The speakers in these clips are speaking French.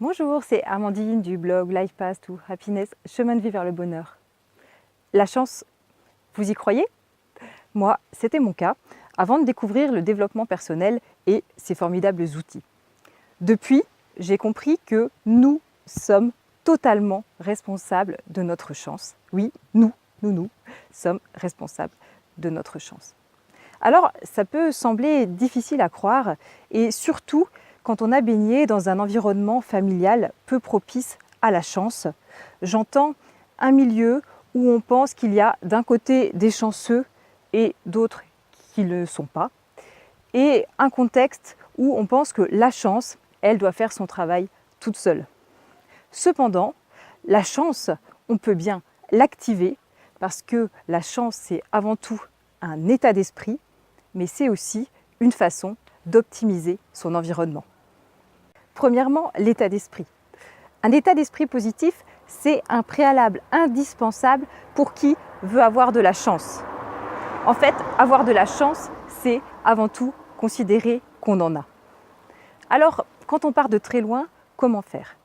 Bonjour, c'est Amandine du blog Life Path to Happiness, chemin de vie vers le bonheur. La chance, vous y croyez? Moi, c'était mon cas, avant de découvrir le développement personnel et ses formidables outils. Depuis, j'ai compris que nous sommes totalement responsables de notre chance. Oui, nous sommes responsables de notre chance. Alors, ça peut sembler difficile à croire, et surtout quand on a baigné dans un environnement familial peu propice à la chance. J'entends un milieu où on pense qu'il y a d'un côté des chanceux et d'autres qui ne le sont pas, et un contexte où on pense que la chance, elle doit faire son travail toute seule. Cependant, la chance, on peut bien l'activer, parce que la chance, c'est avant tout un état d'esprit, mais c'est aussi une façon d'optimiser son environnement. Premièrement, l'état d'esprit. Un état d'esprit positif, c'est un préalable indispensable pour qui veut avoir de la chance. En fait, avoir de la chance, c'est avant tout considérer qu'on en a. Alors, quand on part de très loin, comment faire?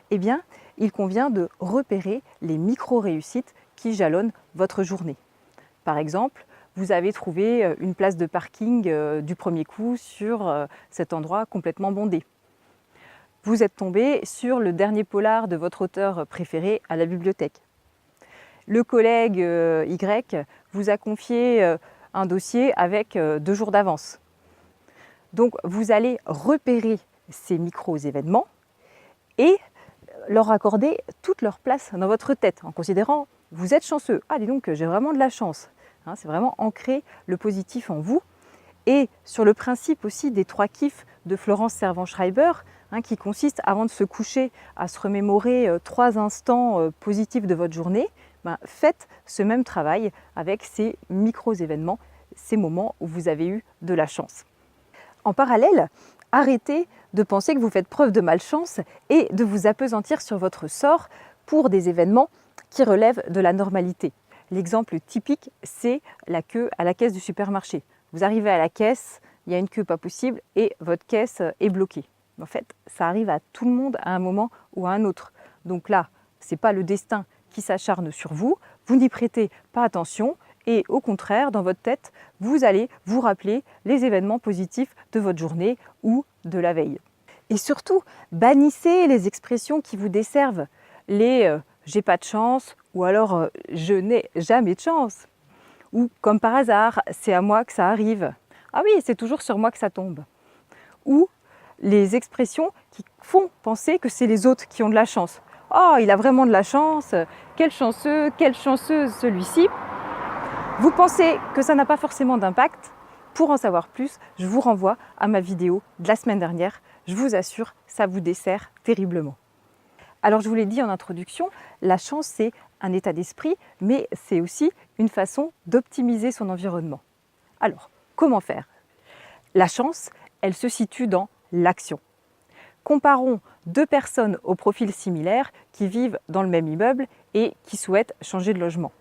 Eh bien, il convient de repérer les micro-réussites qui jalonnent votre journée. Par exemple, vous avez trouvé une place de parking du premier coup sur cet endroit complètement bondé. Vous êtes tombé sur le dernier polar de votre auteur préféré à la bibliothèque. Le collègue Y vous a confié un dossier avec 2 jours d'avance. Donc vous allez repérer ces micro-événements et leur accorder toute leur place dans votre tête en considérant vous êtes chanceux. Ah, dis donc, j'ai vraiment de la chance. C'est vraiment ancrer le positif en vous. Et sur le principe aussi des 3 kiffs de Florence Servan-Schreiber, qui consiste avant de se coucher à se remémorer 3 instants positifs de votre journée, faites ce même travail avec ces micro-événements, ces moments où vous avez eu de la chance. En parallèle, arrêtez de penser que vous faites preuve de malchance et de vous appesantir sur votre sort pour des événements qui relèvent de la normalité. L'exemple typique, c'est la queue à la caisse du supermarché. Vous arrivez à la caisse, il y a une queue pas possible et votre caisse est bloquée. En fait, ça arrive à tout le monde à un moment ou à un autre. Donc là, ce n'est pas le destin qui s'acharne sur vous, vous n'y prêtez pas attention et au contraire, dans votre tête, vous allez vous rappeler les événements positifs de votre journée ou de la veille. Et surtout, bannissez les expressions qui vous desservent, les j'ai pas de chance ou alors je n'ai jamais de chance. Ou comme par hasard, c'est à moi que ça arrive. Ah oui, c'est toujours sur moi que ça tombe. Ou les expressions qui font penser que c'est les autres qui ont de la chance. Oh, il a vraiment de la chance, quel chanceux, quelle chanceuse celui-ci. Vous pensez que ça n'a pas forcément d'impact? Pour en savoir plus, je vous renvoie à ma vidéo de la semaine dernière. Je vous assure, ça vous dessert terriblement. Alors je vous l'ai dit en introduction, la chance c'est un état d'esprit, mais c'est aussi une façon d'optimiser son environnement. Alors, comment faire? La chance, elle se situe dans l'action. Comparons 2 personnes au profil similaire qui vivent dans le même immeuble et qui souhaitent changer de logement.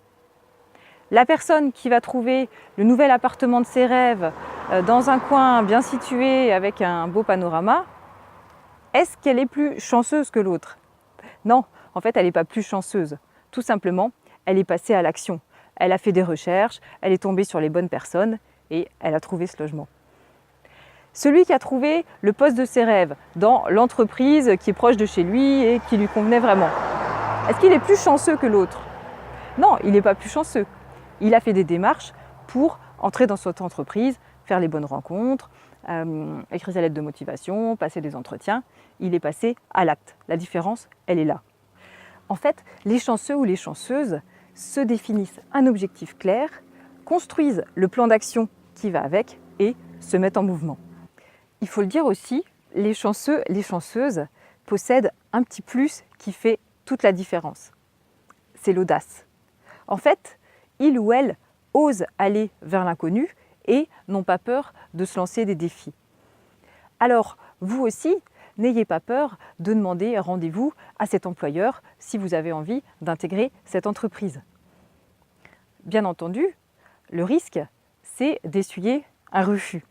La personne qui va trouver le nouvel appartement de ses rêves dans un coin bien situé avec un beau panorama, est-ce qu'elle est plus chanceuse que l'autre? Non, en fait, elle n'est pas plus chanceuse. Tout simplement, elle est passée à l'action. Elle a fait des recherches, elle est tombée sur les bonnes personnes et elle a trouvé ce logement. Celui qui a trouvé le poste de ses rêves dans l'entreprise qui est proche de chez lui et qui lui convenait vraiment, est-ce qu'il est plus chanceux que l'autre? Non, il n'est pas plus chanceux. Il a fait des démarches pour entrer dans cette entreprise, faire les bonnes rencontres, écrire sa lettre de motivation, passer des entretiens. Il est passé à l'acte. La différence, elle est là. En fait, les chanceux ou les chanceuses se définissent un objectif clair, construisent le plan d'action qui va avec et se mettent en mouvement. Il faut le dire aussi, les chanceux, les chanceuses possèdent un petit plus qui fait toute la différence. C'est l'audace. En fait, ils ou elles osent aller vers l'inconnu et n'ont pas peur de se lancer des défis. Alors, vous aussi, n'ayez pas peur de demander rendez-vous à cet employeur si vous avez envie d'intégrer cette entreprise. Bien entendu, le risque, c'est d'essuyer un refus.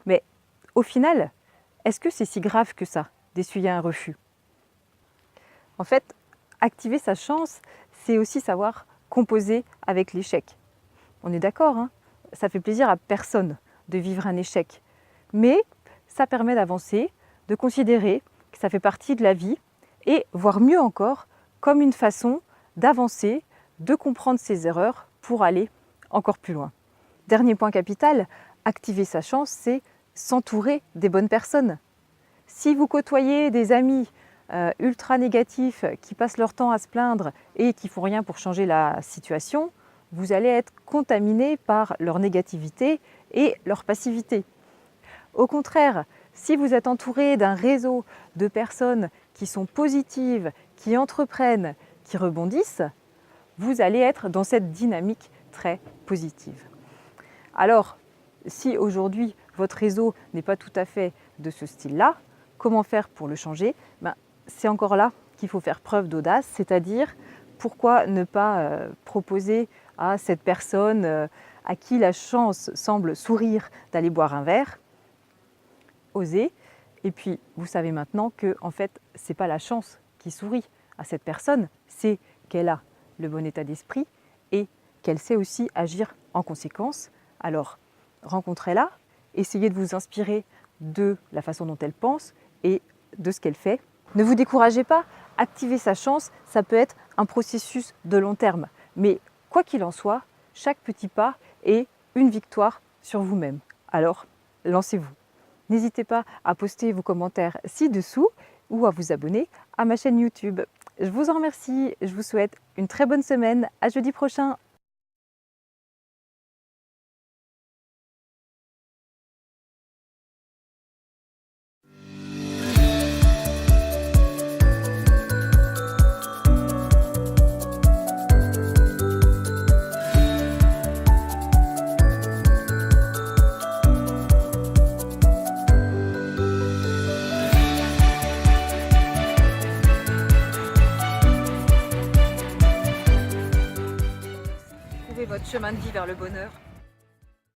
Mais au final, est-ce que c'est si grave que ça, d'essuyer un refus? En fait, activer sa chance, c'est aussi savoir composer avec l'échec. On est d'accord, hein, ça fait plaisir à personne de vivre un échec. Mais ça permet d'avancer, de considérer que ça fait partie de la vie et, voire mieux encore, comme une façon d'avancer, de comprendre ses erreurs pour aller encore plus loin. Dernier point capital, activer sa chance, c'est s'entourer des bonnes personnes. Si vous côtoyez des amis ultra négatifs qui passent leur temps à se plaindre et qui font rien pour changer la situation, vous allez être contaminé par leur négativité et leur passivité. Au contraire, si vous êtes entouré d'un réseau de personnes qui sont positives, qui entreprennent, qui rebondissent, vous allez être dans cette dynamique très positive. Alors, si aujourd'hui votre réseau n'est pas tout à fait de ce style-là, comment faire pour le changer? C'est encore là qu'il faut faire preuve d'audace, c'est-à-dire pourquoi ne pas proposer à cette personne à qui la chance semble sourire d'aller boire un verre, oser. Et puis, vous savez maintenant que en fait, ce n'est pas la chance qui sourit à cette personne, c'est qu'elle a le bon état d'esprit et qu'elle sait aussi agir en conséquence. Alors, rencontrez-la, essayez de vous inspirer de la façon dont elle pense et de ce qu'elle fait. Ne vous découragez pas, activer sa chance, ça peut être un processus de long terme. Mais quoi qu'il en soit, chaque petit pas est une victoire sur vous-même. Alors, lancez-vous. N'hésitez pas à poster vos commentaires ci-dessous ou à vous abonner à ma chaîne YouTube. Je vous en remercie, je vous souhaite une très bonne semaine. À jeudi prochain. Trouvez votre chemin de vie vers le bonheur.